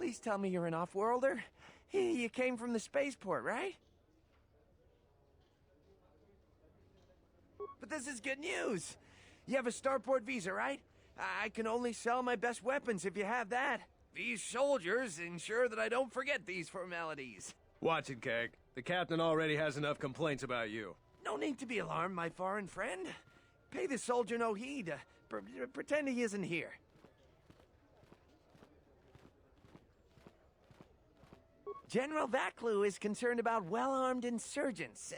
Please tell me you're an off-worlder. You came from the spaceport, right? But this is good news. You have a starport visa, right? I can only sell my best weapons if you have that. These soldiers ensure that I don't forget these formalities. Watch it, Keg. The captain already has enough complaints about you. No need to be alarmed, my foreign friend. Pay the soldier no heed. Pretend he isn't here. General Vaclu is concerned about well-armed insurgents.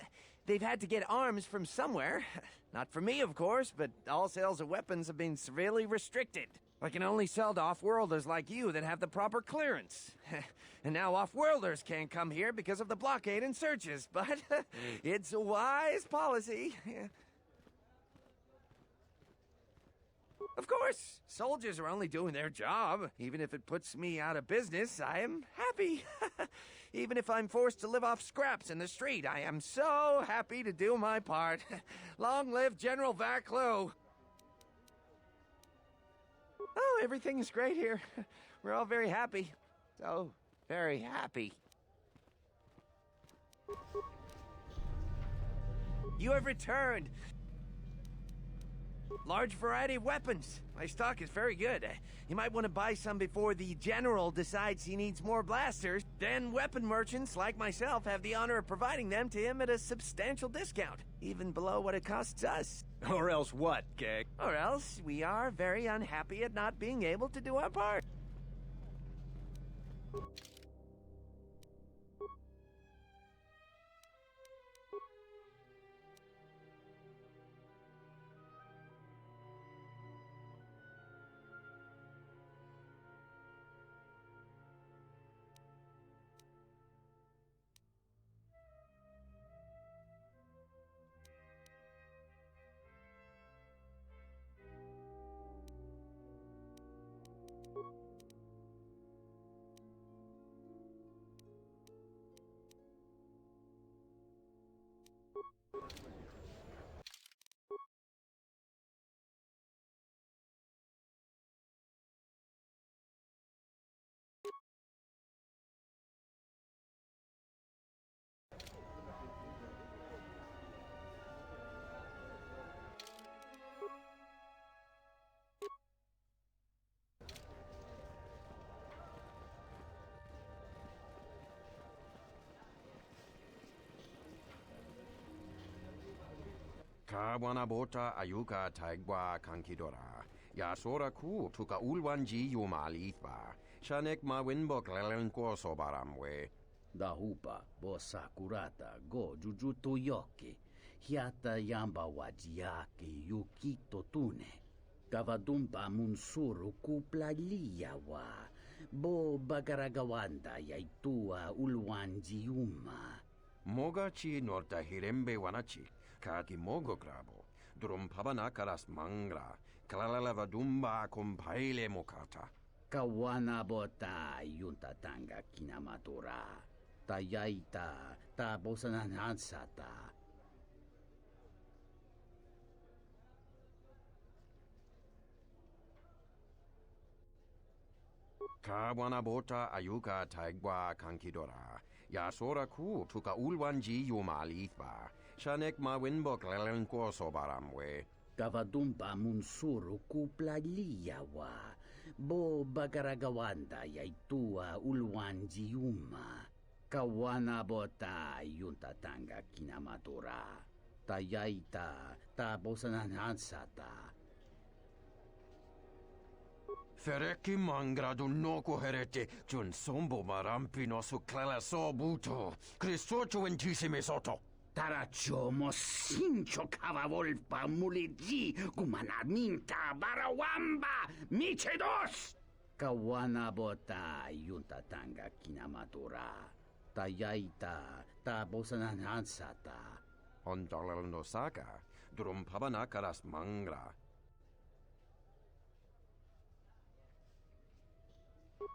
They've had to get arms from somewhere. Not from me, of course, but all sales of weapons have been severely restricted. I can only sell to off-worlders like you that have the proper clearance. And now off-worlders can't come here because of the blockade and searches, but it's a wise policy. Of course, soldiers are only doing their job. Even if it puts me out of business, I am happy. Even if I'm forced to live off scraps in the street, I am so happy to do my part. Long live General Vaclu! Oh, everything's great here. We're all very happy. So very happy. You have returned. Large variety of weapons. My stock is very good. You might want to buy some before the general decides he needs more blasters. Then weapon merchants like myself have the honor of providing them to him at a substantial discount, even below what it costs us. Or else what, Keg? Or else we are very unhappy at not being able to do our part. Kawanabota ayuka taigwa kankidora. Yasora ku tuka ulwanji yumalithba. Shanek mawinbok lelenko sobaramwe. Dahupa bo sakurata go jujuto yoke. Hiata yamba wajiake yukito tune. Kavadumpa munsuru kuplalia wa. Bo bagaragawanda yaitua ulwanji yuma. Mogachi norta hirembe wanachi. Kaki mogo grabo. Durum pabana karas mangra. Kalalava dumba compaile mokata. Kawana bota yunta tanga kinamatura. Tayaita ta bosananansata. Kawanabota ayuka taigwa kankidora. Yasora ku tuka ulwanji yumalithba. Shanek mawinbok lelenko sobaramwe. Kavadumpa munsuru kuplalia wa. Bo bagaragawanda yaitua ulwanji yuma. Kawana bota yunta tanga kinamatura. Tayaita ta bosananansata. Fereki mangradu noko herete. Jun sombo marampino su clela sobuto. Cristocho intissime soto. Tarachomo sincho cavavolpa muligi gumanaminta barawamba michedos. Kawana bota yunta tanga kinamatura. Tayaita ta bosananansata. Ondalal no saka. Durum pabana karas mangra.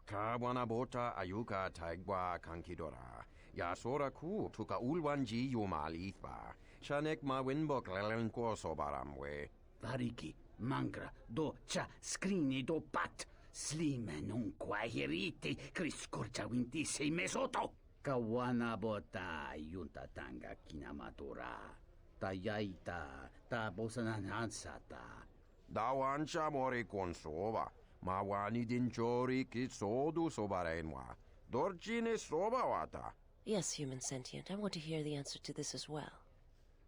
Kawanabota ayuka taigwa kankidora. Yasora ku tuka ulwanji yumalithba. Shanek mawinbok lelenko sobaramwe. Variki, mangra, do cha skrini do pat. slime non quahiriti, criscorcia winti sei mesoto. Kawana bota yunta tanga kinamatura. Tayaita, ta bosananansata. Dawancha mori konsova. Mawani dinchori kitsodu sobarenwa. Dorjine sobawata. Yes, human sentient, I want to hear the answer to this as well.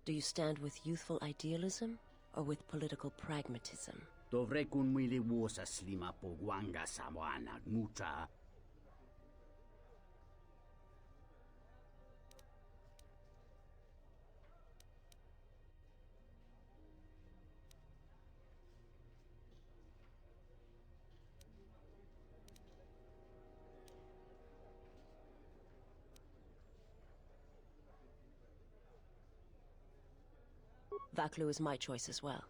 Do you stand with youthful idealism or with political pragmatism? Dovrei kun mili wuosa slima po wanga sawana mucha. Vaklu is my choice as well.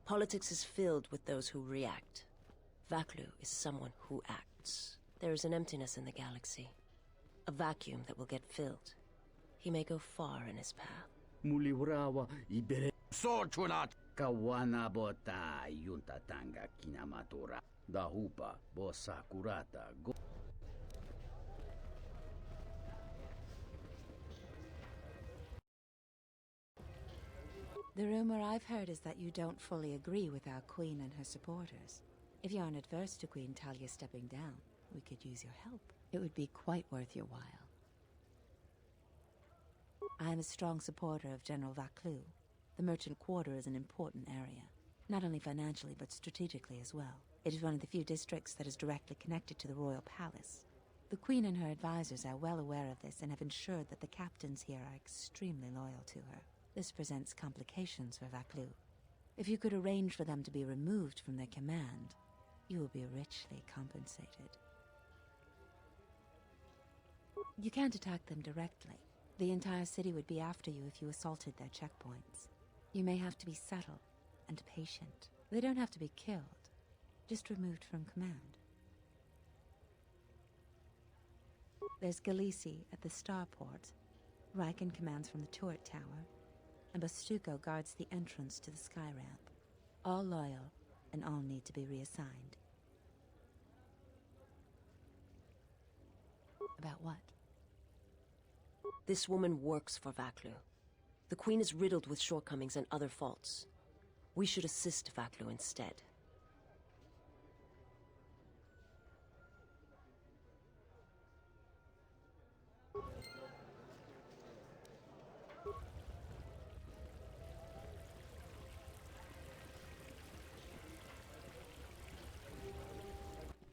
Politics is filled with those who react. Vaklu is someone who acts. There is an emptiness in the galaxy. A vacuum that will get filled. He may go far in his path. Muliwrawa ibere. So chunat. Kawana bota yunta tanga kinamatura. Dahupa bosa kurata go. The rumor I've heard is that you don't fully agree with our queen and her supporters. If you aren't adverse to Queen Talia stepping down, we could use your help. It would be quite worth your while. I am a strong supporter of General Vaklu. The merchant quarter is an important area, not only financially but strategically as well. It is one of the few districts that is directly connected to the royal palace. The queen and her advisors are well aware of this and have ensured that the captains here are extremely loyal to her. This presents complications for Vaklu. If you could arrange for them to be removed from their command, you will be richly compensated. You can't attack them directly. The entire city would be after you if you assaulted their checkpoints. You may have to be subtle and patient. They don't have to be killed, just removed from command. There's Galisi at the starport. Riken commands from the turret tower, and Bastuco guards the entrance to the sky ramp. All loyal, and all need to be reassigned. About what? This woman works for Vaklu. The Queen is riddled with shortcomings and other faults. We should assist Vaklu instead.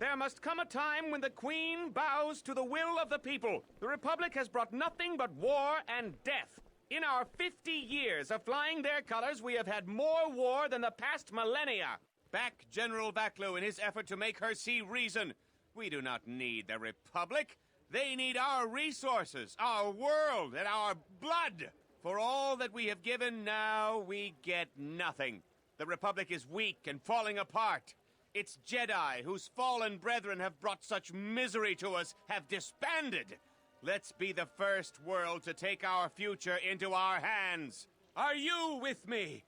There must come a time when the Queen bows to the will of the people. The Republic has brought nothing but war and death. In our 50 years of flying their colors, we have had more war than the past millennia. Back General Vaklu in his effort to make her see reason. We do not need the Republic. They need our resources, our world, and our blood. For all that we have given, now we get nothing. The Republic is weak and falling apart. Its Jedi, whose fallen brethren have brought such misery to us, have disbanded. Let's be the first world to take our future into our hands. Are you with me?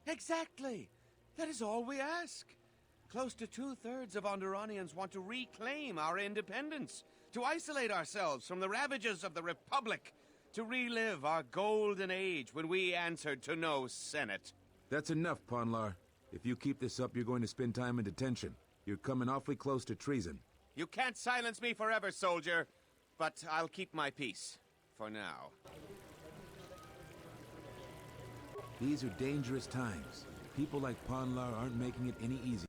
Exactly. That is all we ask. Close to 2/3 of Onderonians want to reclaim our independence, to isolate ourselves from the ravages of the Republic, to relive our golden age when we answered to no Senate. That's enough, Ponlar. If you keep this up, you're going to spend time in detention. You're coming awfully close to treason. You can't silence me forever, soldier, but I'll keep my peace. For now. These are dangerous times. People like Ponlar aren't making it any easier.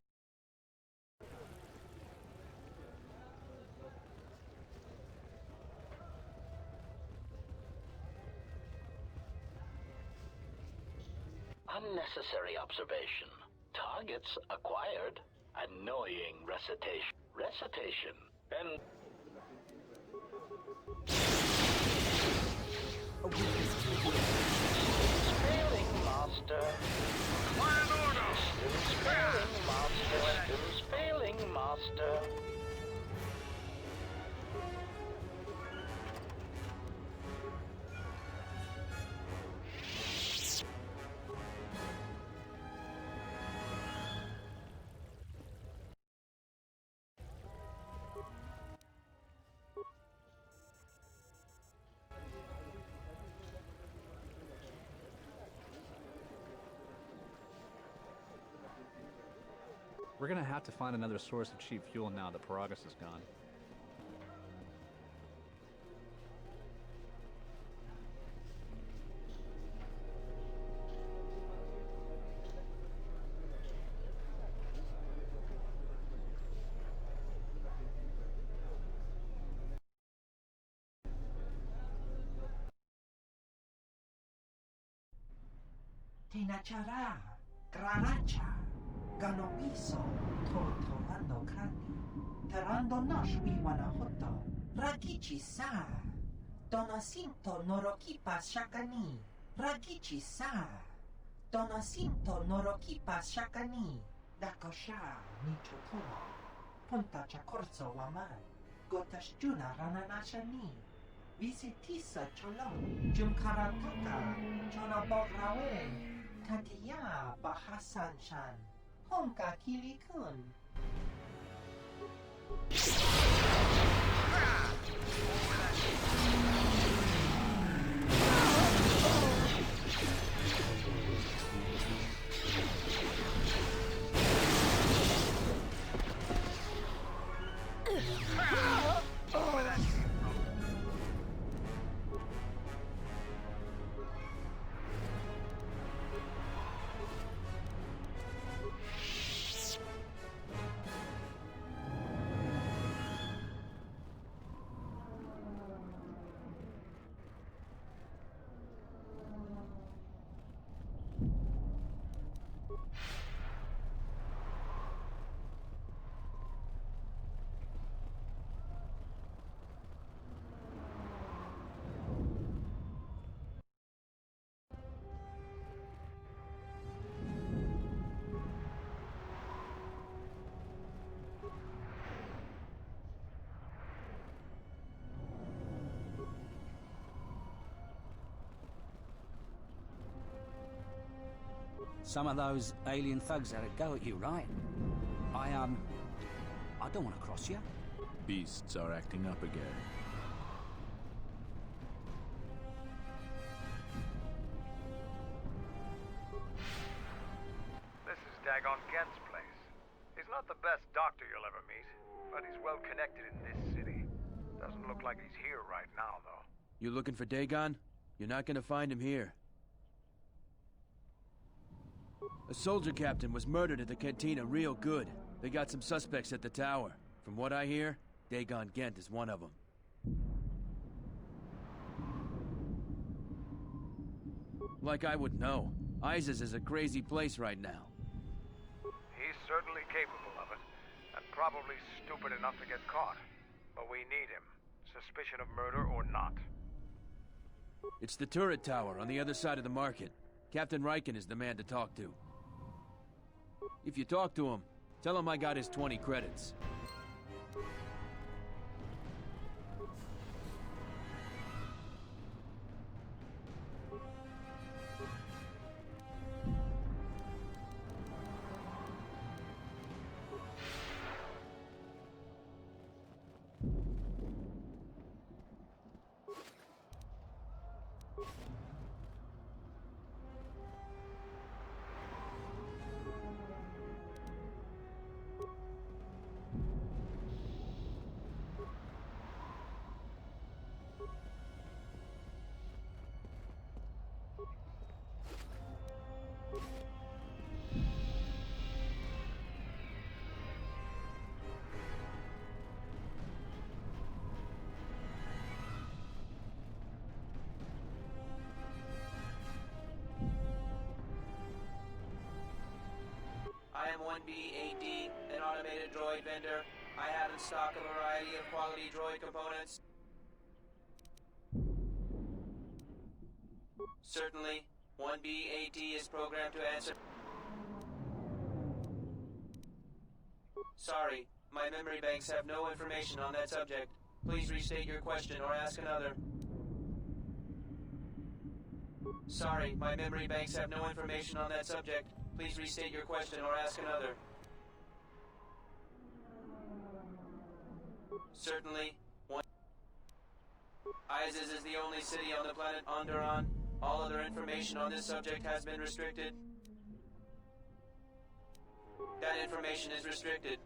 Unnecessary observation. Targets acquired. Annoying recitation. Recitation. And... Spelling master. Spelling master. Spelling master. We're gonna have to find another source of cheap fuel now that Paragus is gone. Tinachara, Graracha, Ganopiso, Torando Kani, Tarando Nosh Wiwanahoto, Ragichi Sa, Donacinto Norokipa Shakani, Ragichi Sa, Donacinto Norokipa Shakani, Dakosha, Nichotomo, Punta Chacorso Waman, Gotashjuna Rananashani, Visitisa Cholon, Jumkarataka, Chonabograwe, Tatiya Bahasan-chan, Honka Kili-kun. Some of those alien thugs had a go at you, right? I don't want to cross you. Beasts are acting up again. This is Dagon Gent's place. He's not the best doctor you'll ever meet, but he's well connected in this city. Doesn't look like he's here right now, though. You looking for Dagon? You're not gonna find him here. A soldier captain was murdered at the cantina real good. They got some suspects at the tower. From what I hear, Dagon Gent is one of them. Like I would know. Isis is a crazy place right now. He's certainly capable of it, and probably stupid enough to get caught. But we need him, suspicion of murder or not. It's the turret tower on the other side of the market. Captain Riken is the man to talk to. If you talk to him, tell him I got his 20 credits. I am 1B8D, an automated droid vendor. I have in stock a variety of quality droid components. Certainly, 1B8D is programmed to answer. Sorry, my memory banks have no information on that subject. Please restate your question or ask another. Sorry, my memory banks have no information on that subject. Please restate your question or ask another. Certainly. Isis is the only city on the planet Onderon. All other information on this subject has been restricted. That information is restricted.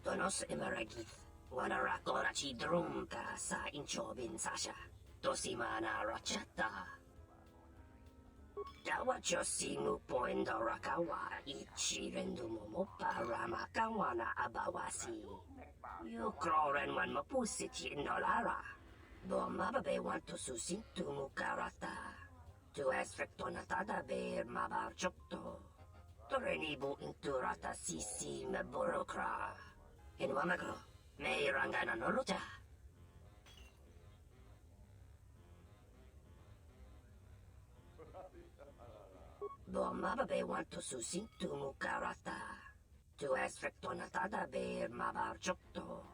Tonos emeragith, wanarakora chi drumka sa inchobin sasha, tosimana rachata. Dawacho simu poendo rakawa ichi rendumomo para makawana abawasi. You kroren wan mapusiti nolara. Do mababe want to susintu mukarata. Tu esfrektonatada ber mabarchokto. Torenibu inturata sisi me burokra. In Wamako, may Rangana Noruta. Mababe want to susintu mukarata. Tu esfrektonatada ber mabarchokto.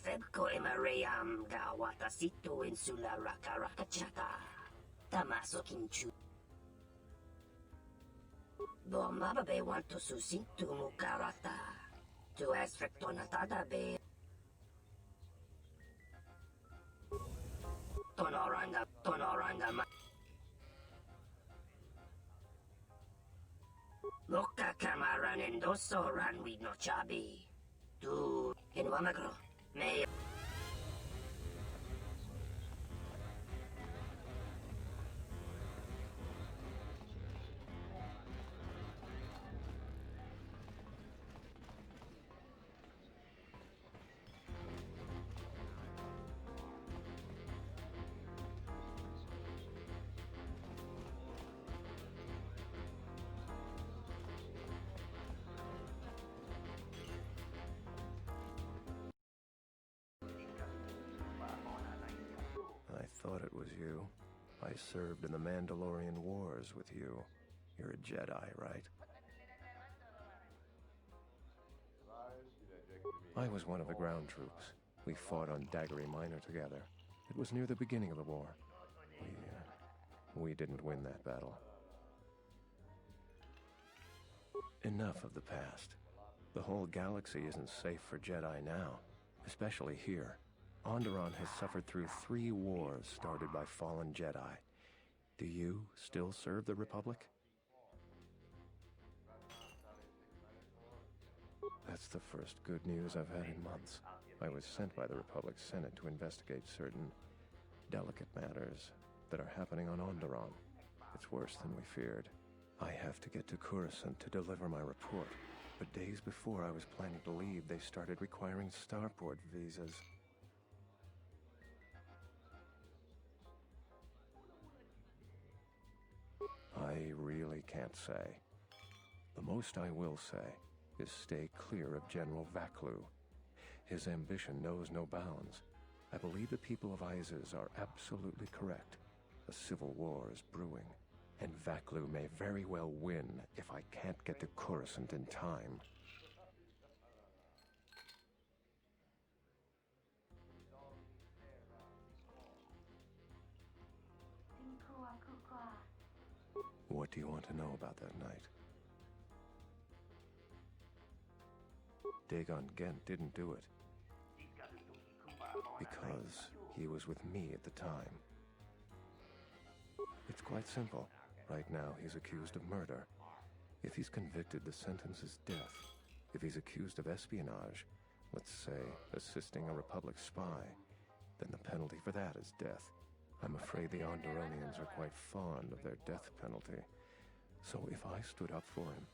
Febko emareyam gawata situ insula rakarakachata. Tamaso kinchu. Mababe want to susintu mukarata. Tu esfrektonatada be. Tonoranga ma. Loka kamaran endoso ran with no chabi. Tu in Wamagro. May. I thought it was you. I served in the Mandalorian Wars with you. You're a Jedi, right? I was one of the ground troops. We fought on Daggery Minor together. It was near the beginning of the war. We didn't win that battle. Enough of the past. The whole galaxy isn't safe for Jedi now, especially here. Onderon has suffered through 3 wars started by fallen Jedi. Do you still serve the Republic? That's the first good news I've had in months. I was sent by the Republic Senate to investigate certain delicate matters that are happening on Onderon. It's worse than we feared. I have to get to Coruscant to deliver my report, but days before I was planning to leave, they started requiring starport visas. I really can't say. The most I will say is stay clear of General Vaklu. His ambition knows no bounds. I believe the people of Izes are absolutely correct. A civil war is brewing, and Vaklu may very well win if I can't get to Coruscant in time. What do you want to know about that night? Dagon Gent didn't do it. Because he was with me at the time. It's quite simple. Right now, he's accused of murder. If he's convicted, the sentence is death. If he's accused of espionage, let's say assisting a Republic spy, then the penalty for that is death. I'm afraid the Onderonians are quite fond of their death penalty. So if I stood up for him,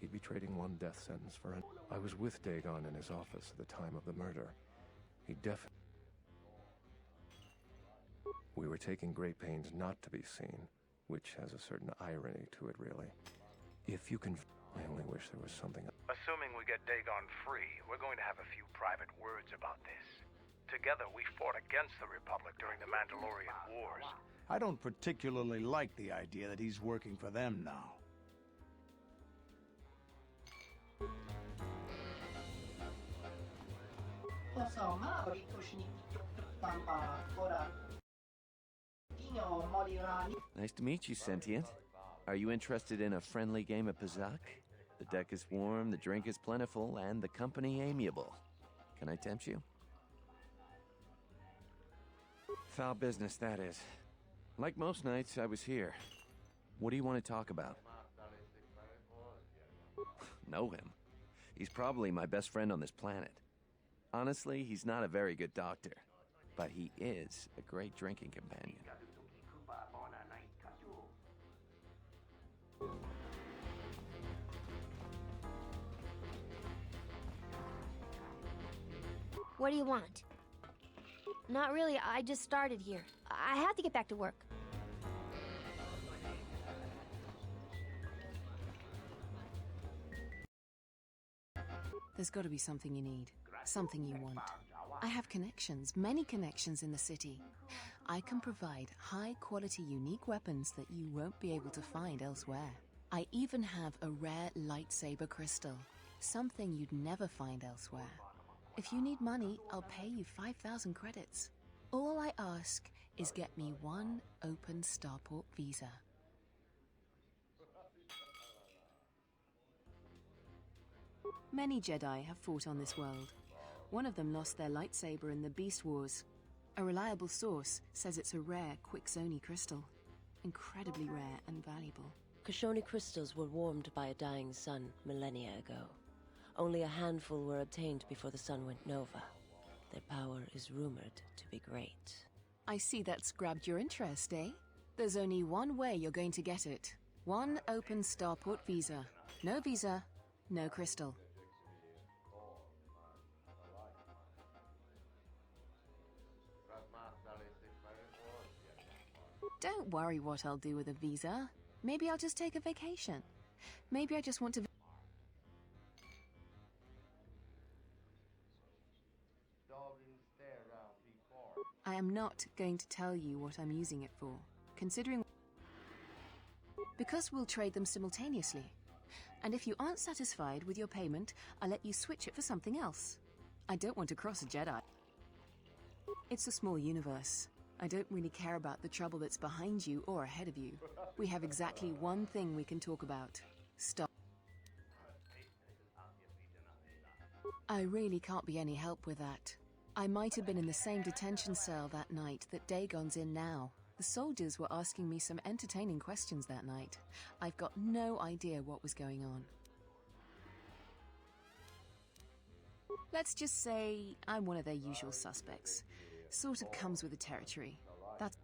he'd be trading one death sentence for an... I was with Dagon in his office at the time of the murder. He definitely... We were taking great pains not to be seen, which has a certain irony to it, really. If you can... I only wish there was something... Assuming we get Dagon free, we're going to have a few private words about this. Together, we fought against the Republic during the Mandalorian Wars. I don't particularly like the idea that he's working for them now. Nice to meet you, Sentient. Are you interested in a friendly game of Pazak? The deck is warm, the drink is plentiful, and the company amiable. Can I tempt you? Foul business, that is. Like most nights, I was here. What do you want to talk about? Know him? He's probably my best friend on this planet. Honestly, he's not a very good doctor, but he is a great drinking companion. What do you want? Not really, I just started here. I have to get back to work. There's got to be something you need, something you want. I have connections, many connections in the city. I can provide high-quality, unique weapons that you won't be able to find elsewhere. I even have a rare lightsaber crystal, something you'd never find elsewhere. If you need money, I'll pay you 5,000 credits. All I ask is get me one open starport visa. Many Jedi have fought on this world. One of them lost their lightsaber in the Beast Wars. A reliable source says it's a rare Quixoni crystal. Incredibly rare and valuable. Quixoni crystals were warmed by a dying sun millennia ago. Only a handful were obtained before the sun went nova. Their power is rumored to be great. I see that's grabbed your interest, eh? There's only one way you're going to get it. One open starport visa. No visa, no crystal. Don't worry what I'll do with a visa. Maybe I'll just take a vacation. Maybe I just want to... I am not going to tell you what I'm using it for, considering... Because we'll trade them simultaneously. And if you aren't satisfied with your payment, I'll let you switch it for something else. I don't want to cross a Jedi. It's a small universe. I don't really care about the trouble that's behind you or ahead of you. We have exactly one thing we can talk about. Stop. I really can't be any help with that. I might have been in the same detention cell that night that Dagon's in now. The soldiers were asking me some entertaining questions that night. I've got no idea what was going on. Let's just say I'm one of their usual suspects. Sort of comes with the territory. That's...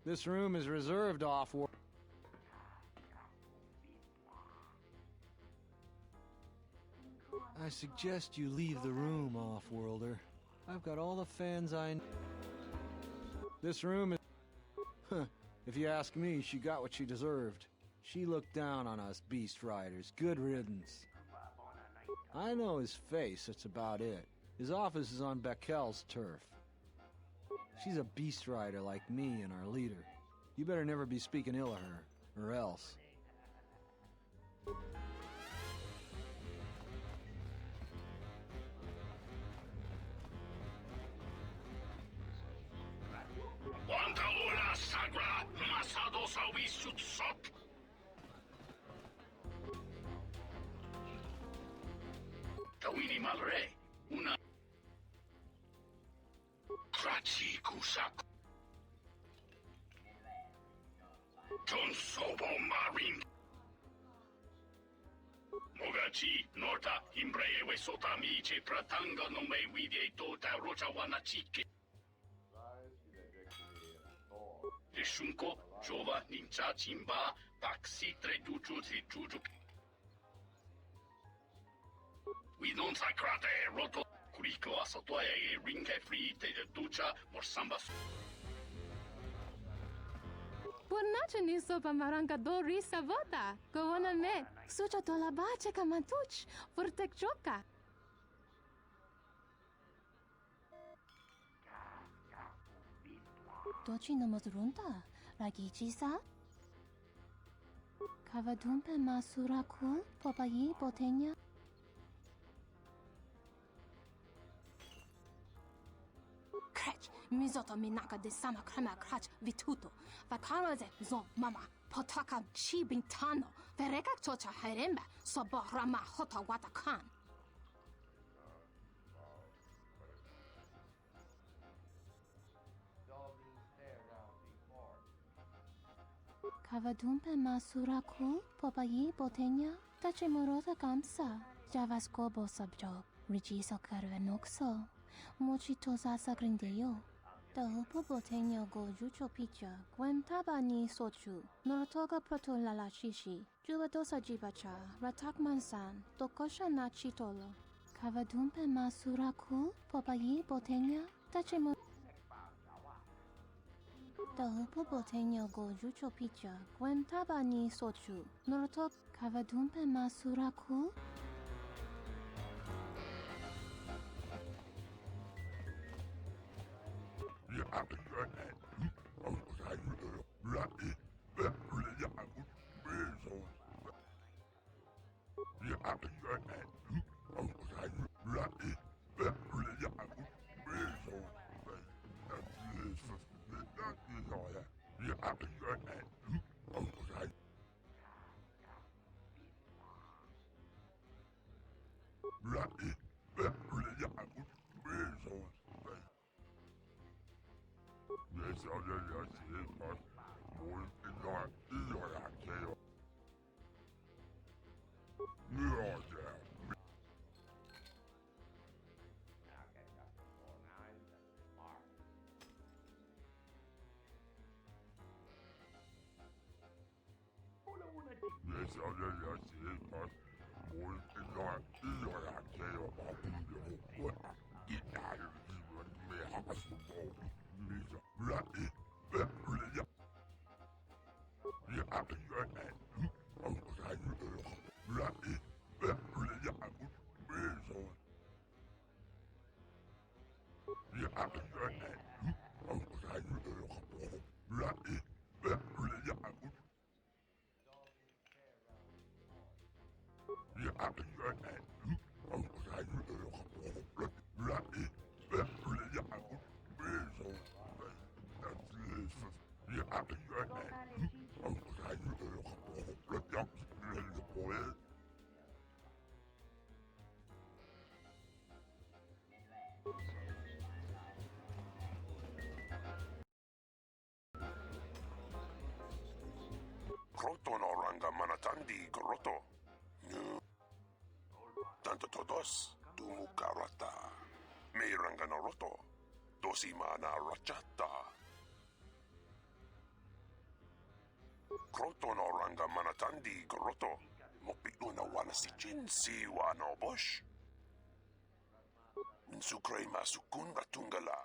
This room is reserved off-world. I suggest you leave the room, off-worlder. I've got all the fans I... This room is... If you ask me, she got what she deserved. She looked down on us beast riders. Good riddance. I know his face, that's about it. His office is on Bekel's turf. She's a beast rider like me and our leader. You better never be speaking ill of her, or else. Tawini Malre, una Trachi Kusak John Sobo Marin Krachi, Norta, Imbre, Sotamice, Pratanga, no me vide tota Rocha Wanachike. Shunko, Jova, Ninja, Chimba, Taxi, Treduchu, Juju. We don't sacrate, Roto, Kuriko, Asotoe, Rinke, Free, Ducha, Morsamba. Pornače niso pa maranka do risa voda. Govona me, suča to labače kamatuč, vrtek čoka. Doći nam odrunta, ragići sa? Kavadumpe masura kul, popaji botenja. Kreć, mizoto minaka de sama krema krać vituto. Vakaraze zo mama, potaka chi bintano. Verekak tocha heremba, sobo rama hota watakan. Kavadumpe masura kul, popayi botenja. Tache morota kamsa. Javas gobo sabjob, rigiso karvenokso. Mochito sasa grindeyo. Da upo botenyo go jucho picha. Gwen tabani sochu. Norotoga proto lala shishi. Juba dosa jibacha. Ratak mansan. Dokosha na chitolo. Kavadumpe masura kul. Popayi botenya. Tache mo. Da upo botenyo go jucho picha. Gwen tabani sochu. Norotok. Kavadumpe masura kul. Kroto no ranga manatandi groto. No. Tanto todos, tumu karata. Me ranga no roto. Dosi mana rachata. Kroto no ranga manatandi groto. Mopitu na wana si chin si wano bosh. Minsukre masukun ratungala.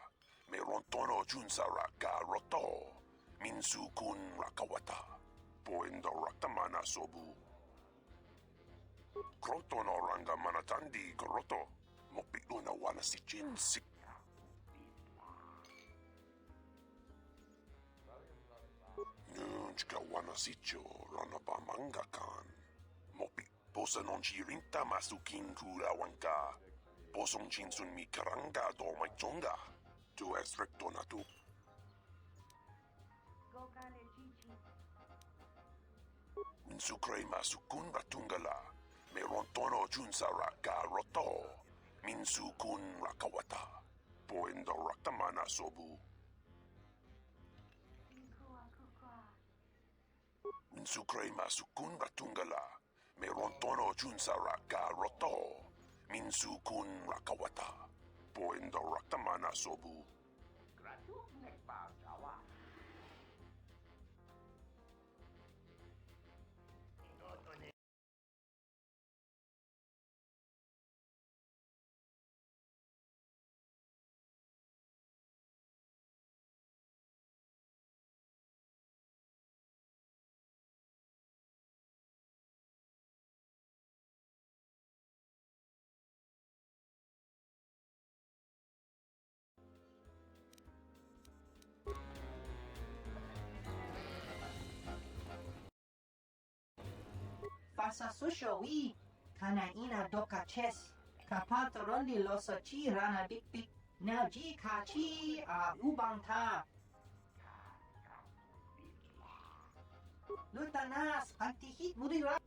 Me rontono junsara ga roto. Minsukun rakawata. Poendo raktamana sobu. Kroto no ranga manatandi groto. Mopitu na wana si chin si. Nunchka wana sicho rana ba manga kan. Mopi posa non ci rinta masukin kura wanka. Posong chinsun mi karanga do mai chonga. Tu es recto na tu. Minsukre masukun ratungala. Me rontono junsara ga roto. Minsukun rakawata. Poendo raktamana sobu. Minsukre masukun ratungala. Meron tono junsa raka roto. Minsu kun rakawata. Poendo raktamana sobu. Fasa susho wi. Kana ina doka ches. Kapatorondi loso chi rana bik bik. Naji kachi a ubanta. Lutanas antihit mudira.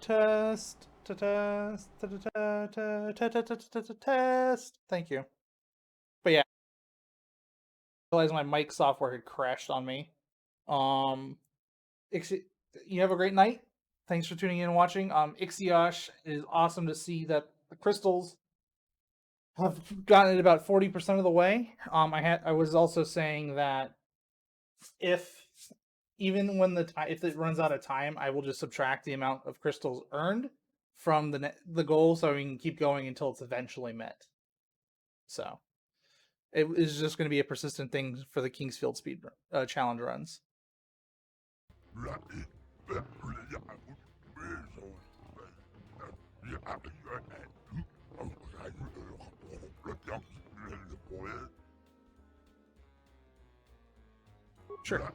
Test. Test. Test. Thank you. But yeah, I realized my mic software had crashed on me. You have a great night. Thanks for tuning in and watching. Ixiosh, it is awesome to see that the crystals have gotten it about 40% of the way. I was also saying that if even when if it runs out of time, I will just subtract the amount of crystals earned from the goal, so we can keep going until it's eventually met. So it is just going to be a persistent thing for the Kingsfield speed challenge runs. Sure.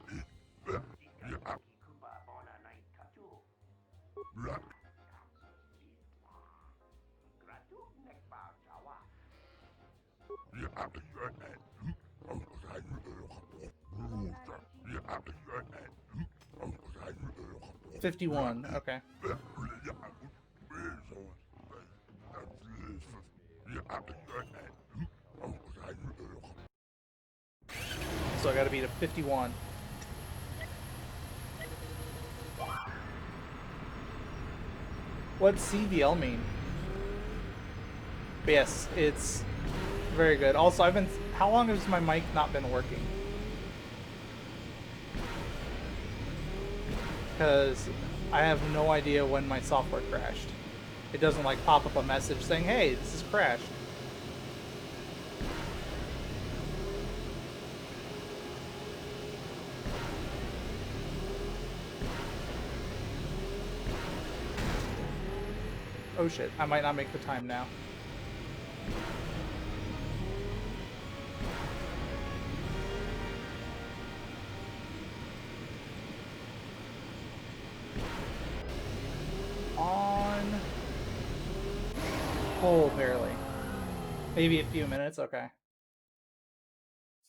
$51. Okay. So I got to beat a 51. What's CVL mean? But yes, it's very good. Also, how long has my mic not been working? Because I have no idea when my software crashed. It doesn't like pop up a message saying, hey, this has crashed. Oh shit, I might not make the time now. Oh, barely. Maybe a few minutes, okay.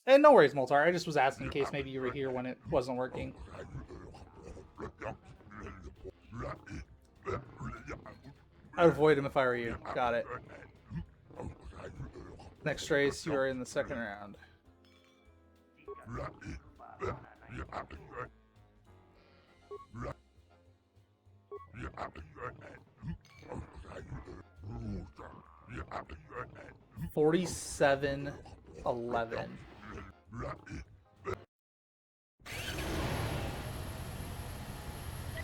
And no worries, Moltar. I just was asking in case maybe you were here when it wasn't working. I'd avoid him if I were you. Got it. Next race, you are in the second round. $47.11.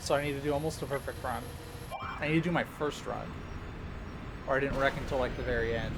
So I need to do almost a perfect run. I need to do my first run. Or I didn't wreck until like the very end.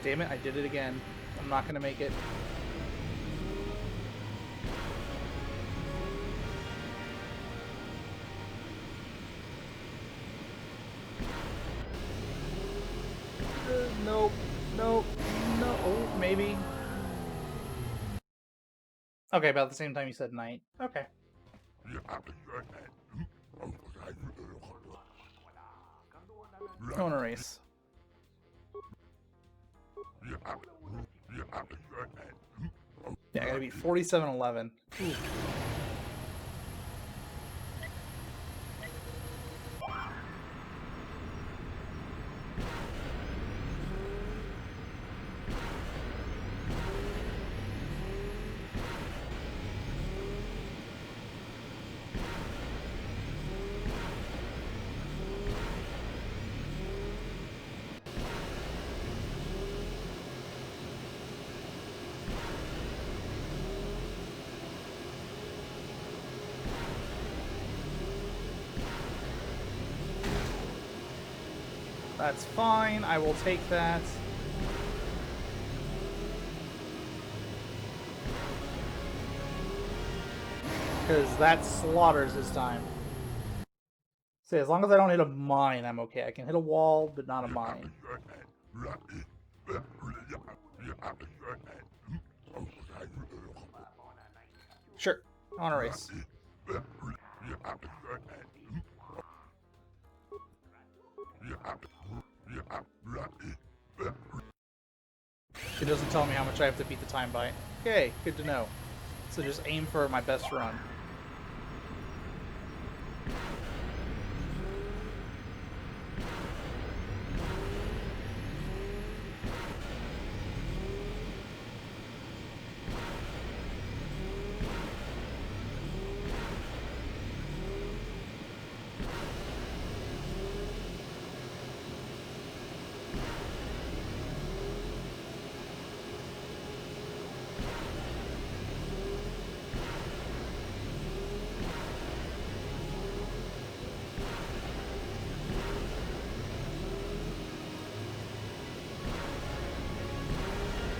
Damn it, I did it again. I'm not gonna make it. Nope. Nope. No. Oh, maybe. Okay, about the same time you said night. Okay. I want to race. Yeah, I gotta beat 47.11. Ooh. That's fine, I will take that. Because that slaughters this time. See, as long as I don't hit a mine, I'm okay. I can hit a wall, but not a mine. Sure, I want to race. It doesn't tell me how much I have to beat the time by. Okay, good to know. So just aim for my best run.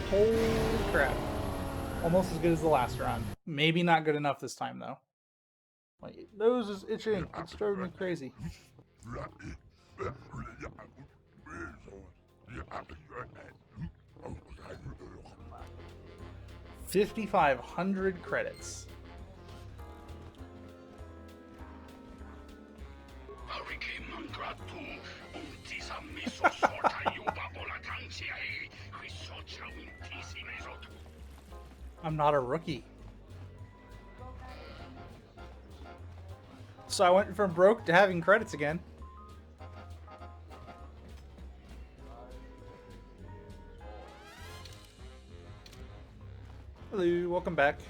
Holy crap. Almost as good as the last round. Maybe not good enough this time, though. My nose is itching. It's driving me crazy. 5,500 credits. I'm not a rookie. So I went from broke to having credits again. Hello, welcome back.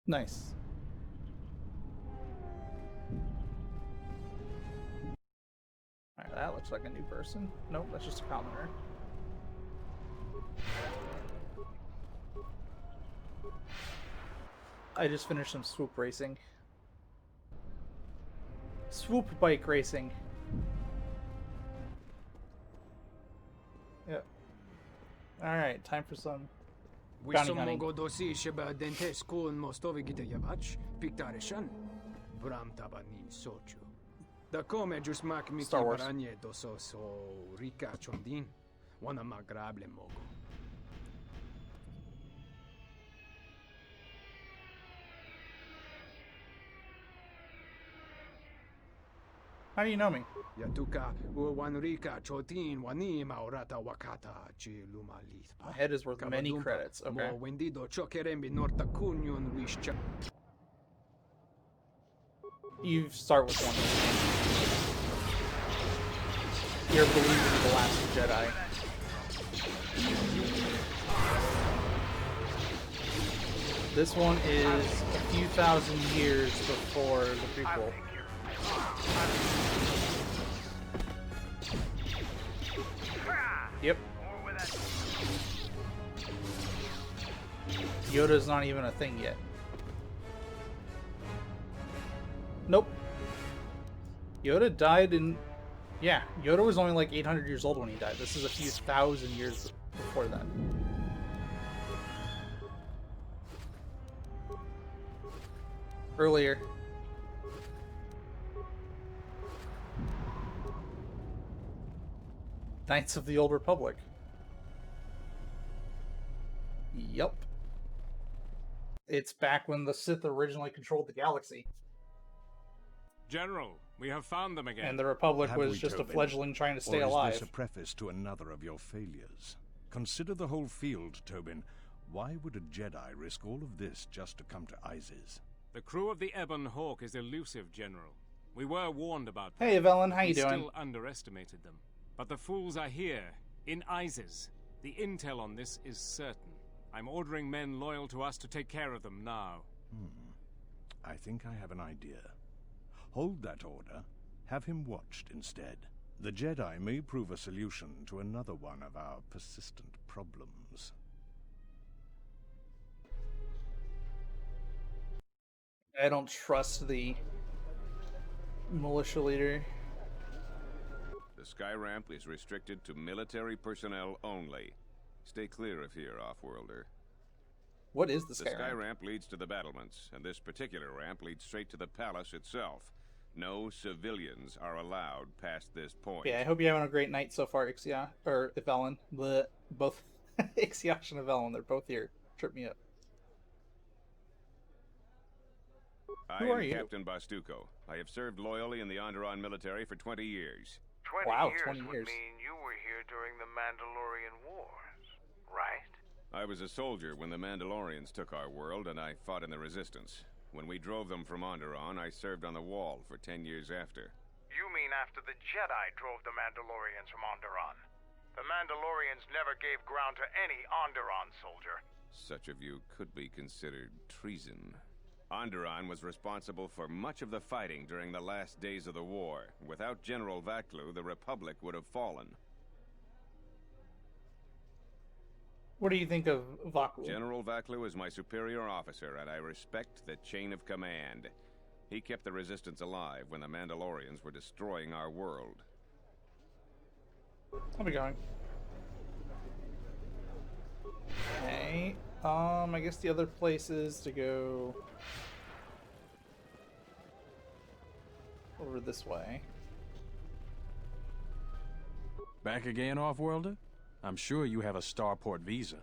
Nice. Alright, that looks like a new person. Nope, that's just a commoner. I just finished some swoop racing. swoop bike racing. Yep. Alright, time for some bounty hunting. Godosi sheba dente skun mostovi gite yavach, piktarishan, bram tabanin sochu. Da come just mak miki Star Wars. baranye doso so rika chondin, wana magrable mogo. How do you know me? Yatuka wanrika chotin wani maurata wakata chi lumalit. My head is worth many credits. Okay. Mo wendido chokerembi norta kunyon rishcha. You start with one. You're believing the Last Jedi. This one is a few thousand years before the prequel. Yep. Yoda's not even a thing yet. Nope. Yoda died in... Yeah, Yoda was only like 800 years old when he died. This is a few thousand years before that. Earlier. Knights of the Old Republic. Yup. It's back when the Sith originally controlled the galaxy. General, we have found them again. And the Republic Have was we, just a Tobin? fledgling trying to stay Or is alive. this a preface to another of your failures? Consider the whole field, Tobin. Why would a Jedi risk all of this just to come to Isis? The crew of the Ebon Hawk is elusive, General. We were warned about them. Hey, Evelyn, how you we doing? Still underestimated them. But the fools are here, in Isis. The intel on this is certain. I'm ordering men loyal to us to take care of them now. I think I have an idea. Hold that order. Have him watched instead. The Jedi may prove a solution to another one of our persistent problems. I don't trust the militia leader. The sky ramp is restricted to military personnel only. Stay clear of here, Offworlder. What is the The sky sky ramp? ramp leads to the battlements, and this particular ramp leads straight to the palace itself. No civilians are allowed past this point. Yeah, I hope you're having a great night so far, Ixia. Or Evelyn. Both Ixiosh and Evelyn, they're both here. Trip me up. I Who are am you? Captain Bastuco. I have served loyally in the Onderon military for 20 years. 20 Wow, years 20 would years. mean you were here during the Mandalorian Wars, right? I was a soldier when the Mandalorians took our world, and I fought in the Resistance. When we drove them from Onderon, I served on the Wall for 10 years after. You mean after the Jedi drove the Mandalorians from Onderon? The Mandalorians never gave ground to any Onderon soldier. Such of you could be considered treason. Onderon was responsible for much of the fighting during the last days of the war. Without General Vaklu, the Republic would have fallen. What do you think of Vaklu? General Vaklu is my superior officer, and I respect the chain of command. He kept the Resistance alive when the Mandalorians were destroying our world. I'll be going. Okay. I guess the other place is to go over this way. Back again, Offworlder? I'm sure you have a starport visa.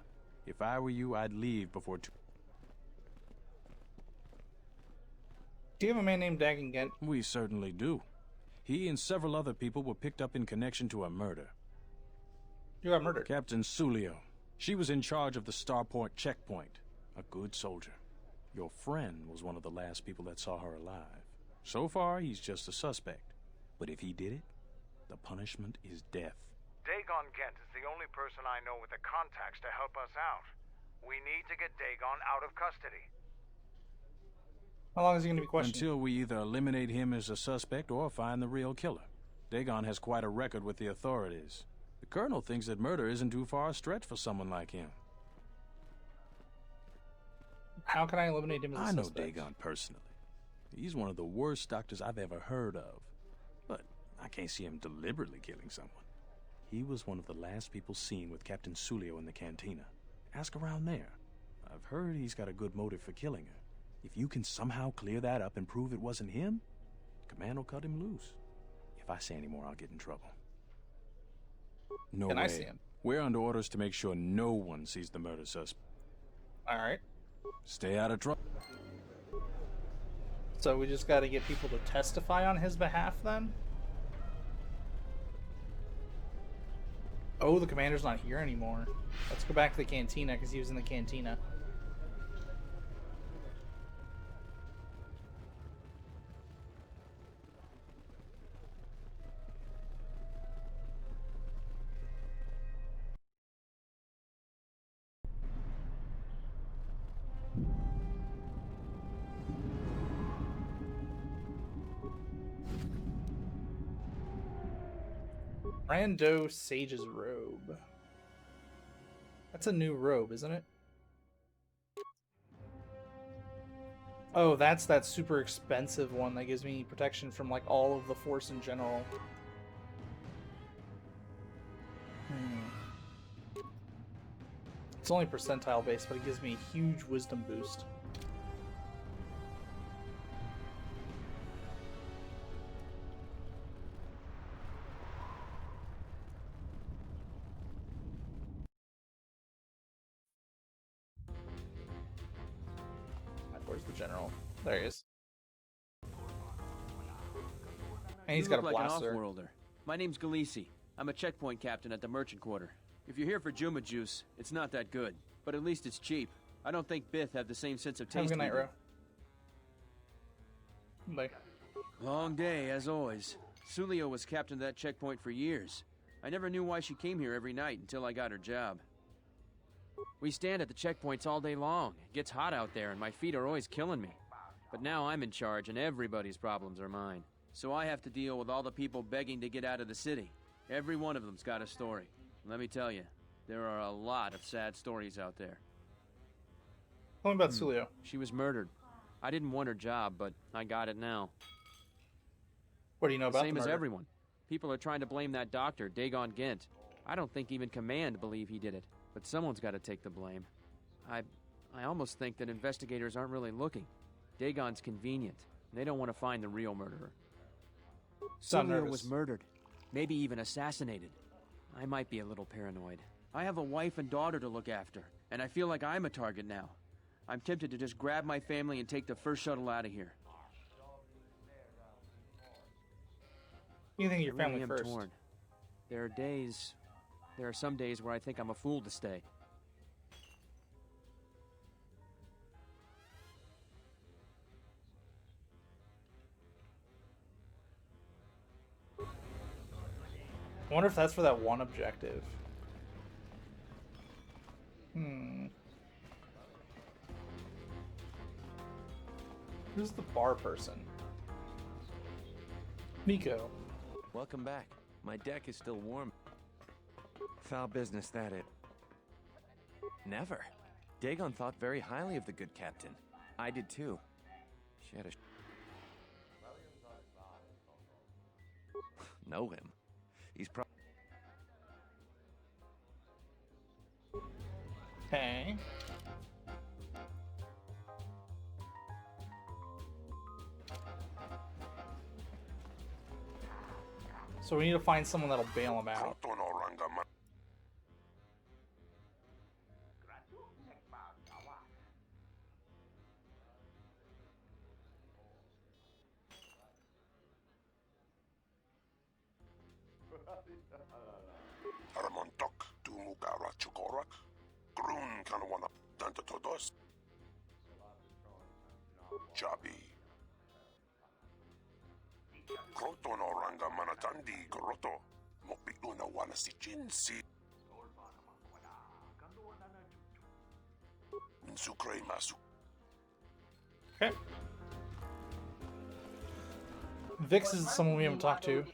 If I were you, I'd leave before Do you have a man named Dagan Gent? We certainly do. He and several other people were picked up in connection to a murder. You got murdered. Captain Sulio. She was in charge of the starport checkpoint. A good soldier. Your friend was one of the last people that saw her alive. So far, he's just a suspect. But if he did it, the punishment is death. Dagon Gent is the only person I know with the contacts to help us out. We need to get Dagon out of custody. How long is he going to be questioned? Until we either eliminate him as a suspect or find the real killer. Dagon has quite a record with the authorities. The Colonel thinks that murder isn't too far a stretch for someone like him. How can I eliminate him as a I know suspect? Dagon personally. He's one of the worst doctors I've ever heard of. I can't see him deliberately killing someone. He was one of the last people seen with Captain Sulio in the cantina. Ask around there. I've heard he's got a good motive for killing her. If you can somehow clear that up and prove it wasn't him, Command will cut him loose. If I say any more, I'll get in trouble. No Can way. I see him? We're under orders to make sure no one sees the murder suspect. Alright. Stay out of trouble. So we just gotta get people to testify on his behalf then? Oh, the commander's not here anymore. Let's go back to the cantina because he was in the cantina. Rando Sage's robe. That's a new robe, isn't it? Oh, that's that super expensive one that gives me protection from like all of the force in general. It's only percentile based, but it gives me a huge wisdom boost. Where's the general? There he is. And he's You got a look like an blaster. off-worlder. My name's Galisi. I'm a checkpoint captain at the merchant quarter. If you're here for Juma juice, it's not that good, but at least it's cheap. I don't think Bith have the same sense of taste. Have a good night, we do. Ro. Bye. Long day, as always. Sulio was captain of that checkpoint for years. I never knew why she came here every night until I got her job. We stand at the checkpoints all day long. It gets hot out there, and my feet are always killing me. But now I'm in charge, and everybody's problems are mine. So I have to deal with all the people begging to get out of the city. Every one of them's got a story. Let me tell you, there are a lot of sad stories out there. Tell me about Sulio. She was murdered. I didn't want her job, but I got it now. What do you know about Same the as murder? everyone. People are trying to blame that doctor, Dagon Gent. I don't think even Command believe he did it, but someone's got to take the blame. I almost think that investigators aren't really looking. Dagon's convenient. They don't want to find the real murderer. Sound Sulio nervous. was murdered, maybe even assassinated. I might be a little paranoid. I have a wife and daughter to look after, and I feel like I'm a target now. I'm tempted to just grab my family and take the first shuttle out of here. You think your I really family am first? torn. There are some days where I think I'm a fool to stay. I wonder if that's for that one objective. Who's the bar person? Miko. Welcome back. My deck is still warm. Foul business, that it. Never. Dagon thought very highly of the good captain. I did too. She had a... know him. He's probably... Okay. So we need to find someone that'll bail him out. Aramontok, Tumugara Chukorak, Grun Kanawana, Tanta Todos, Chabi. Kroto no Ranga Manatandi, Groto, Mopiluna Wanasi Jinsi. Insukre Masu. Okay. Vix is someone we haven't talked to.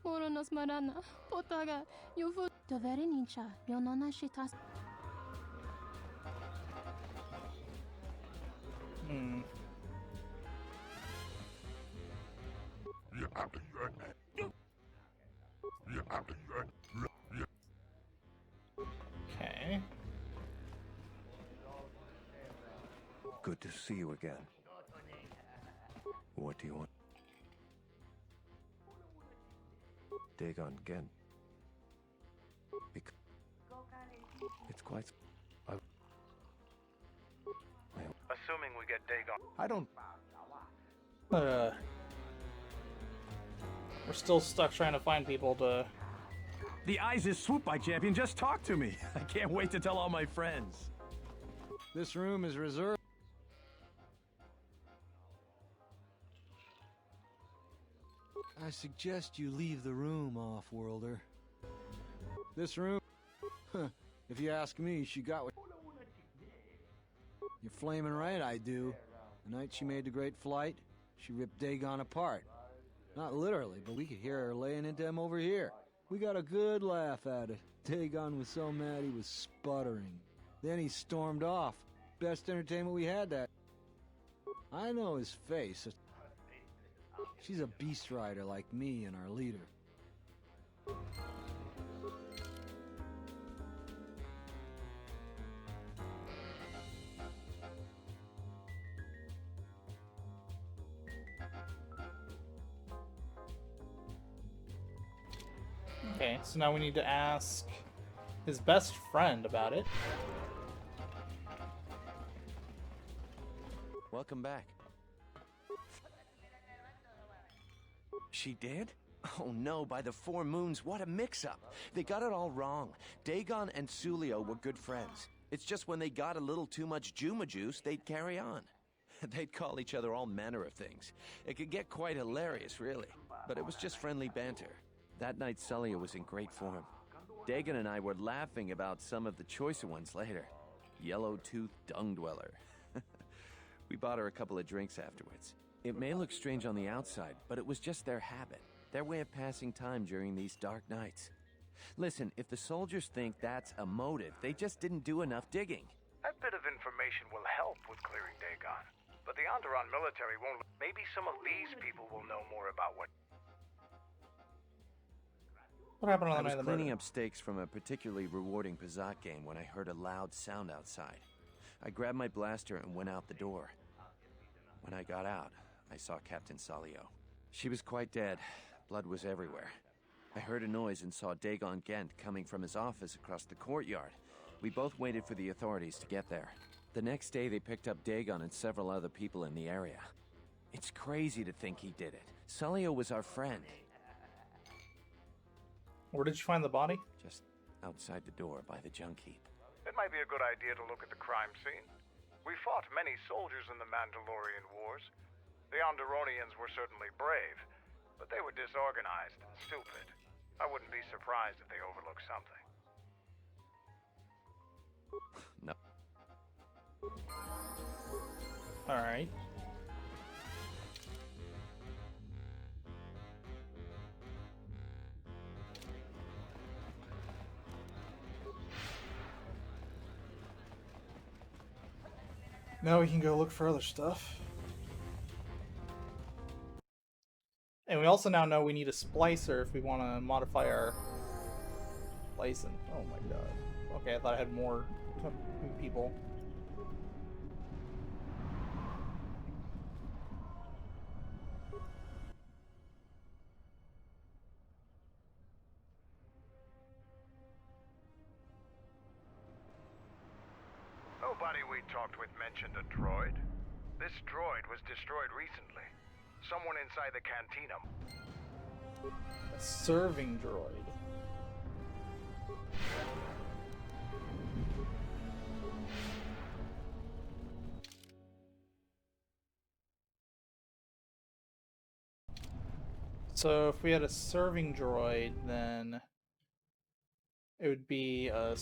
Moronos marana, potaga, yufu. Dovere nincha, yonona shitas. Okay. Good to see you again. What do you want? Dagon Gent. It's quite... Assuming we get Dagon. I don't... We're still stuck trying to find people to... The ISIS swoop by champion just talked to me. I can't wait to tell all my friends. This room is reserved. I suggest you leave the room, off-worlder. This room... If you ask me, she got what... You're flaming right, I do. The night she made the great flight, she ripped Dagon apart. Not literally, but we could hear her laying into him over here. We got a good laugh at it. Dagon was so mad he was sputtering. Then he stormed off. Best entertainment we had that... I know his face. She's a beast rider like me and our leader. Okay, so now we need to ask his best friend about it. Welcome back. She did? Oh no, by the four moons, what a mix-up. They got it all wrong. Dagon and Sulio were good friends. It's just when they got a little too much Juma juice, they'd carry on. They'd call each other all manner of things. It could get quite hilarious, really. But it was just friendly banter. That night, Sulio was in great form. Dagon and I were laughing about some of the choicer ones later. Yellow-toothed dung dweller. We bought her a couple of drinks afterwards. It may look strange on the outside, but it was just their habit, their way of passing time during these dark nights. Listen, if the soldiers think that's a motive, they just didn't do enough digging. That bit of information will help with clearing Dagon. But the Onderon military won't... Maybe some of these people will know more about what... What happened on the night I of was the cleaning murder? up stakes from a particularly rewarding Pizat game when I heard a loud sound outside. I grabbed my blaster and went out the door. When I got out, I saw Captain Salio. She was quite dead. Blood was everywhere. I heard a noise and saw Dagon Gent coming from his office across the courtyard. We both waited for the authorities to get there. The next day, they picked up Dagon and several other people in the area. It's crazy to think he did it. Salio was our friend. Where did you find the body? Just outside the door by the junk heap. It might be a good idea to look at the crime scene. We fought many soldiers in the Mandalorian Wars. The Onderonians were certainly brave, but they were disorganized and stupid. I wouldn't be surprised if they overlooked something. No. Alright. Now we can go look for other stuff. And we also now know we need a splicer if we want to modify our splicing. Oh my god. Okay, I thought I had more people. Nobody we talked with mentioned a droid. This droid was destroyed recently. Someone inside the cantina. A serving droid. So if we had a serving droid, then it would be a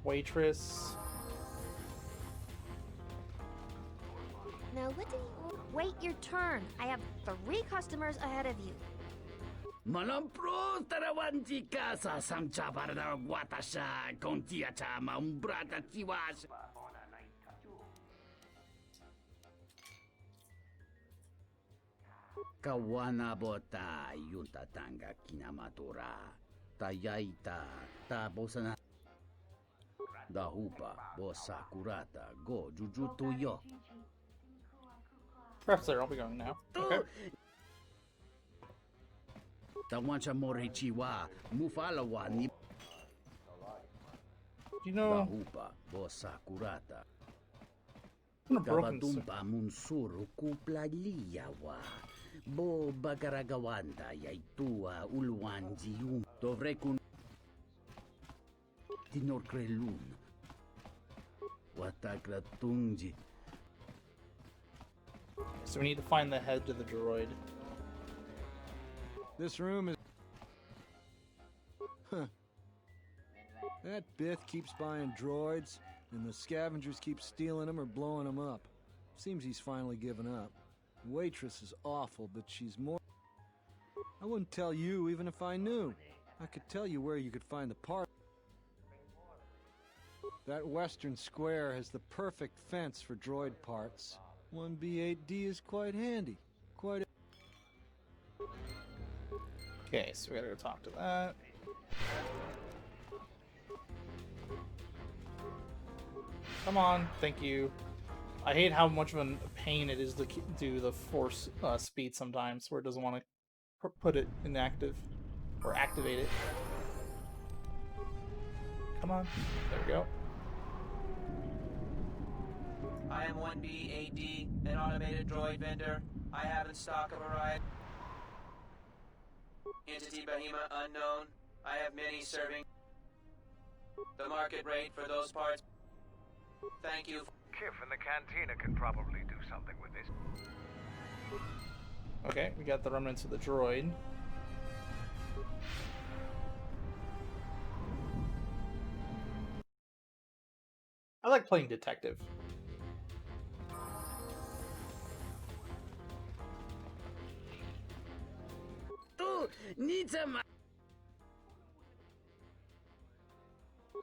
waitress. Now what do you... Wait your turn. I have 3 customers ahead of you. Malampro tarawanti casa samcha barda guatasha contia chama umbrata tiwas. Kawanabota yuntatanga kinamatura. Tayaita tabosana. Dahupa bosakurata go jujutu yo. Perhaps there, I'll be going now. Okay. Tawancha morichiwa mufalawa ni. You know, Dahupa bosakurata. I'm gonna broken Kabatumpa munsuru kuplaliyawa. Bo bagaragawanda yaitua ulwanjiun. Dovrekun tinorkrelun. Watakratunji. So we need to find the head to the droid. This room is... Huh. That Bith keeps buying droids, and the scavengers keep stealing them or blowing them up. Seems he's finally given up. The waitress is awful, but she's more... I wouldn't tell you even if I knew. I could tell you where you could find the part. That western square has the perfect fence for droid parts. 1B8D is quite handy. Quite a... Okay, so we gotta go talk to that. Come on, thank you. I hate how much of a pain it is to do the force speed sometimes, where it doesn't want to put it inactive or activate it. Come on, there we go. I am 1B8D, an automated droid vendor. I have in stock a variety. Entity Bahima unknown. I have many serving. The market rate for those parts. Thank you. Kif in the cantina can probably do something with this. Okay, we got the remnants of the droid. I like playing detective. Tu nitsama.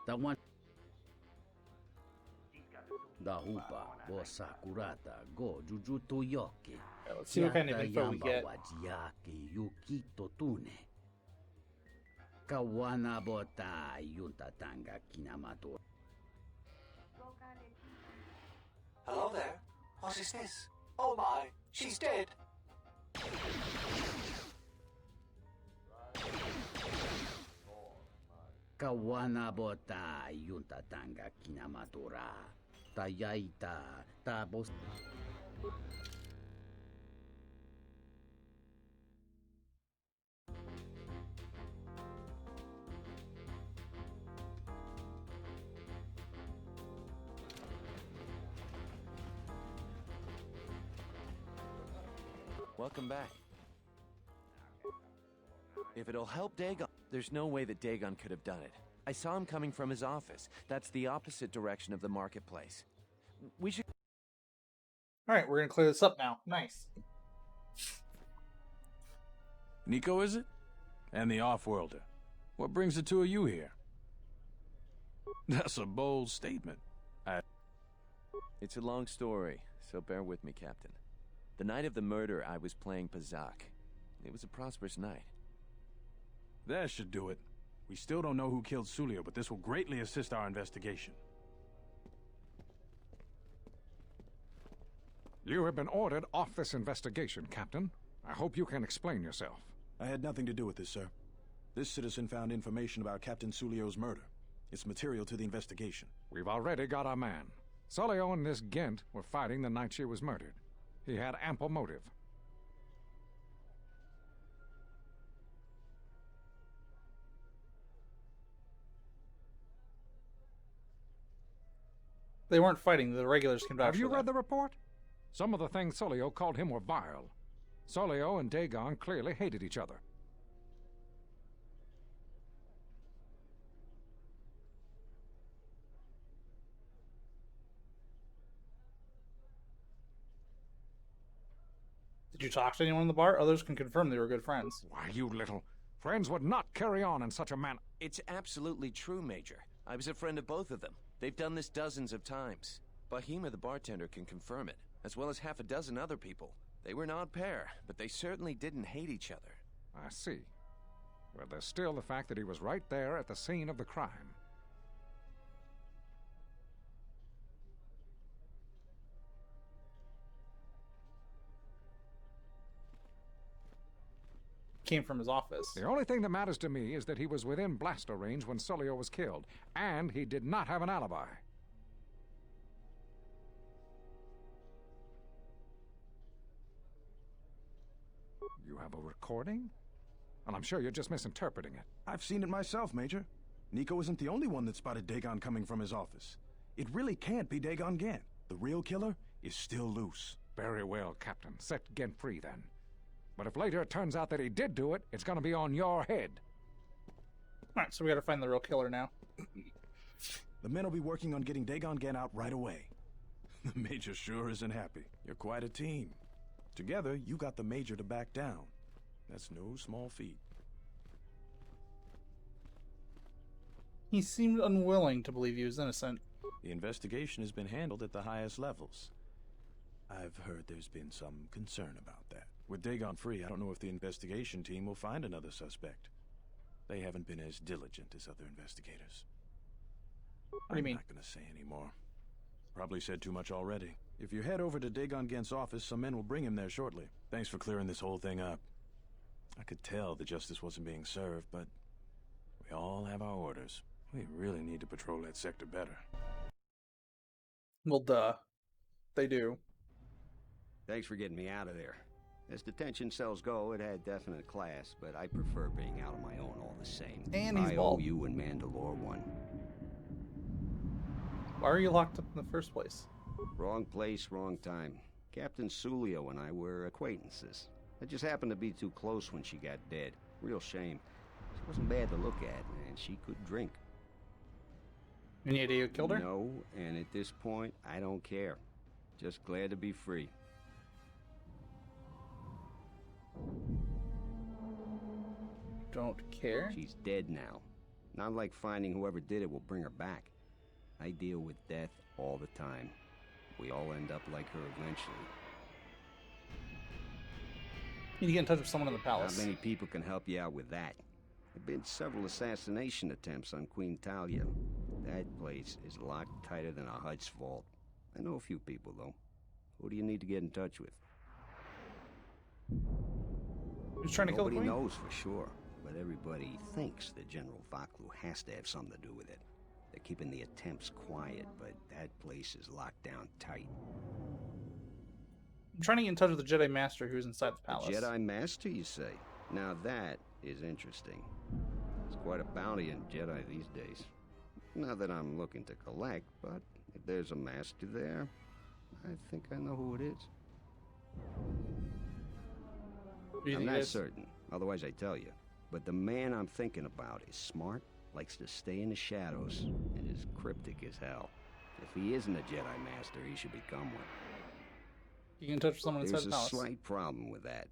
The one. Dahupa bosakurata go jujutu yoki. Let's see what kind of info we get. Yukito tune. Kawana bota yuntatanga kinamato. Hello there. What is this? Oh my, she's dead. Kawana bota yuntatanga kinamatora. Tayaita tabos. Welcome back. If it'll help Dagon... There's no way that Dagon could have done it. I saw him coming from his office. That's the opposite direction of the marketplace. We should... Alright, we're gonna clear this up now. Nice. Nico, is it? And the Offworlder. What brings the two of you here? That's a bold statement. It's a long story, so bear with me, Captain. The night of the murder, I was playing Pazak. It was a prosperous night. That should do it. We still don't know who killed Sulio, but this will greatly assist our investigation. You have been ordered off this investigation, Captain. I hope you can explain yourself. I had nothing to do with this, sir. This citizen found information about Captain Sulio's murder. It's material to the investigation. We've already got our man. Sulio and this Gent were fighting the night she was murdered. He had ample motive. They weren't fighting. The regulars came back. Have you read the report? Some of the things Sulio called him were vile. Sulio and Dagon clearly hated each other. Did you talk to anyone in the bar? Others can confirm they were good friends. Why, you little... Friends would not carry on in such a manner. It's absolutely true, Major. I was a friend of both of them. They've done this dozens of times. Bahima, the bartender, can confirm it, as well as half a dozen other people. They were not pair, but they certainly didn't hate each other. I see. Well, there's still the fact that he was right there at the scene of the crime. Came from his office. The only thing that matters to me is that he was within blaster range when Sulio was killed, and he did not have an alibi. You have a recording? Well, I'm sure you're just misinterpreting it. I've seen it myself, Major. Nico isn't the only one that spotted Dagon coming from his office. It really can't be Dagon Gant. The real killer is still loose. Very well, Captain. Set Gent free, then. But if later it turns out that he did do it, it's gonna be on your head. Alright, so we gotta find the real killer now. The men will be working on getting Dagon Gant out right away. The Major sure isn't happy. You're quite a team. Together, you got the Major to back down. That's no small feat. He seemed unwilling to believe he was innocent. The investigation has been handled at the highest levels. I've heard there's been some concern about that. With Dagon free, I don't know if the investigation team will find another suspect. They haven't been as diligent as other investigators. What do you mean? I'm not gonna say any more. Probably said too much already. If you head over to Dagon Gant's office, some men will bring him there shortly. Thanks for clearing this whole thing up. I could tell the justice wasn't being served, but we all have our orders. We really need to patrol that sector better. Well, duh. They do. Thanks for getting me out of there. As detention cells go, it had definite class, but I prefer being out on my own all the same. And he's I bald. owe you and Mandalore one. Why are you locked up in the first place? Wrong place, wrong time. Captain Sulio and I were acquaintances. I just happened to be too close when she got dead. Real shame. She wasn't bad to look at, and she could drink. Any idea who killed her? No, and at this point, I don't care. Just glad to be free. Don't care? She's dead now. Not like finding whoever did it will bring her back. I deal with death all the time. We all end up like her eventually. You need to get in touch with someone in the palace. Not many people can help you out with that. There have been several assassination attempts on Queen Talia. That place is locked tighter than a Hutch vault. I know a few people, though. Who do you need to get in touch with? Who's trying to kill the queen? Nobody knows for sure, but everybody thinks that General Vaklu has to have something to do with it. They're keeping the attempts quiet, but that place is locked down tight. I'm trying to get in touch with the Jedi Master who's inside the palace. The Jedi Master, you say? Now that is interesting. It's quite a bounty in Jedi these days. Not that I'm looking to collect, but if there's a master there, I think I know who it is. I'm not certain, otherwise I'd tell you. But the man I'm thinking about is smart, likes to stay in the shadows, and is cryptic as hell. If he isn't a Jedi Master, he should become one. You can touch someone inside the palace. There's a slight problem with that.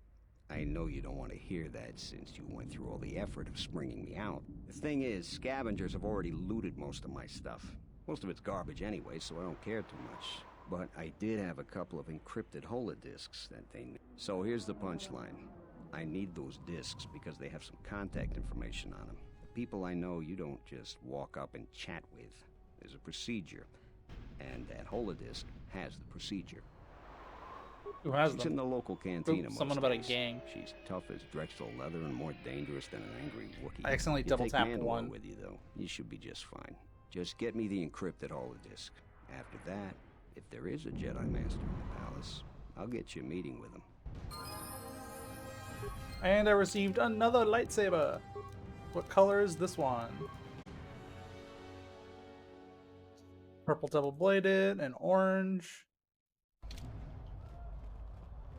I know you don't want to hear that since you went through all the effort of springing me out. The thing is, scavengers have already looted most of my stuff. Most of it's garbage anyway, so I don't care too much. But I did have a couple of encrypted holodisks that they knew. So here's the punchline. I need those disks because they have some contact information on them. The people I know you don't just walk up and chat with. There's a procedure. And that holodisk has the procedure. Who has She's them? in the local cantina most Someone about a days. gang. She's tough as Drexel leather and more dangerous than an angry Wookiee. I accidentally double take tapped Mandalore one. with you, though. You should be just fine. Just get me the encrypted holodisk. After that, if there is a Jedi Master in the palace, I'll get you a meeting with him. And I received another lightsaber. What color is this one? Purple double-bladed and orange.